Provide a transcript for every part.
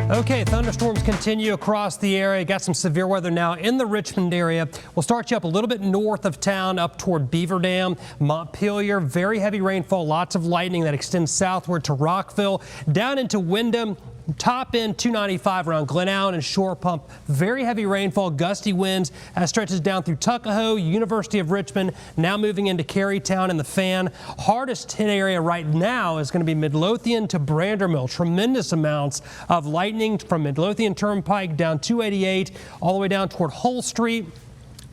Okay, thunderstorms continue across the area. Got some severe weather now in the Richmond area. We'll start you up a little bit north of town up toward Beaver Dam, Montpelier. Very heavy rainfall, lots of lightning that extends southward to Rockville, down into Windham. Top end 295 around Glen Allen and Shore Pump. Very heavy rainfall, gusty winds as stretches down through Tuckahoe, University of Richmond, now moving into Carytown and the Fan. Hardest hit area right now is going to be Midlothian to Brandermill. Tremendous amounts of lightning from Midlothian Turnpike down 288 all the way down toward Hull Street.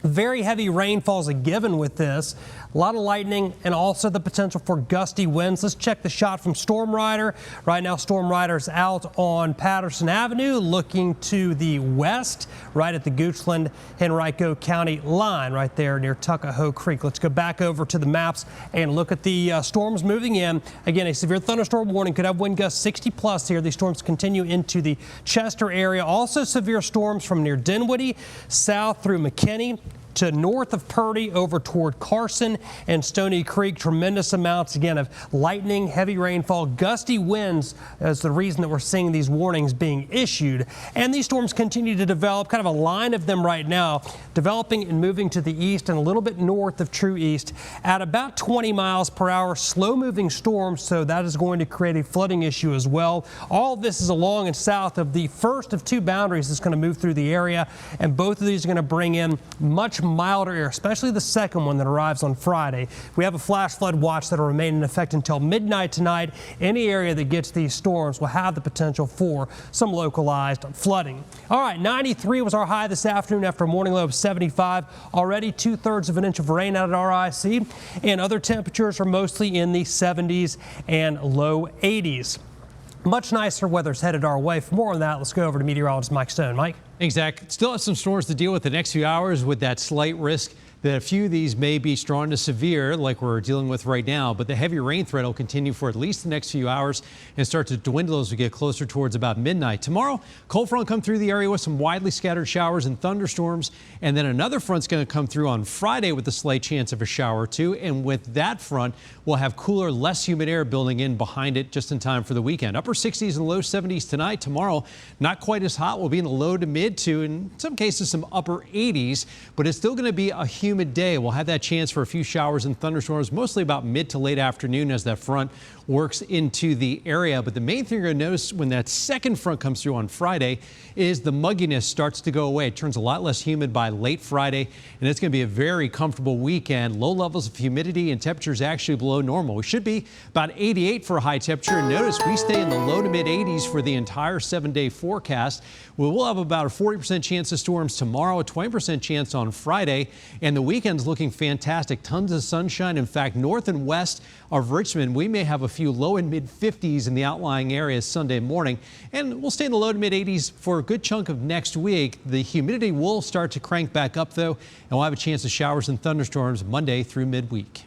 Very heavy rainfall is a given with this. A lot of lightning and also the potential for gusty winds. Let's check the shot from Storm Rider. Right now, Storm Rider's out on Patterson Avenue looking to the west, right at the Goochland Henrico County line, right there near Tuckahoe Creek. Let's go back over to the maps and look at the storms moving in. Again, a severe thunderstorm warning could have wind gusts 60 plus here. These storms continue into the Chester area. Also severe storms from near Dinwiddie south through McKinney to north of Purdy over toward Carson and Stony Creek. Tremendous amounts again of lightning, heavy rainfall, gusty winds is the reason that we're seeing these warnings being issued. And these storms continue to develop, kind of a line of them right now, developing and moving to the east and a little bit north of true east at about 20 miles per hour. Slow moving storms, so that is going to create a flooding issue as well. All of this is along and south of the first of two boundaries that's going to move through the area, and both of these are going to bring in much milder air, especially the second one that arrives on Friday. We have a flash flood watch that will remain in effect until midnight tonight. Any area that gets these storms will have the potential for some localized flooding. All right, 93 was our high this afternoon after a morning low of 75. Already 2/3 of an inch of rain out at RIC, and other temperatures are mostly in the 70s and low 80s. Much nicer weather's headed our way. For more on that, let's go over to meteorologist Mike Stone. Mike? Exactly. Still have some storms to deal with the next few hours with that slight risk that a few of these may be strong to severe like we're dealing with right now, but the heavy rain threat will continue for at least the next few hours and start to dwindle as we get closer towards about midnight. Tomorrow, cold front come through the area with some widely scattered showers and thunderstorms, and then another front's going to come through on Friday with a slight chance of a shower or two, and with that front, we'll have cooler, less humid air building in behind it just in time for the weekend. Upper 60s and low 70s tonight. Tomorrow, not quite as hot. We'll be in the low to mid to, in some cases, some upper 80s, but it's still going to be a humid day. We'll have that chance for a few showers and thunderstorms, mostly about mid to late afternoon as that front works into the area. But the main thing you're going to notice when that second front comes through on Friday is the mugginess starts to go away. It turns a lot less humid by late Friday, and it's going to be a very comfortable weekend. Low levels of humidity and temperatures actually below normal. We should be about 88 for a high temperature. And notice we stay in the low to mid 80s for the entire 7-day forecast. We will have about a 40% chance of storms tomorrow, a 20% chance on Friday, and the weekend's looking fantastic. Tons of sunshine. In fact, north and west of Richmond, we may have a few low and mid 50s in the outlying areas Sunday morning, and we'll stay in the low to mid 80s for a good chunk of next week. The humidity will start to crank back up though, and we'll have a chance of showers and thunderstorms Monday through midweek.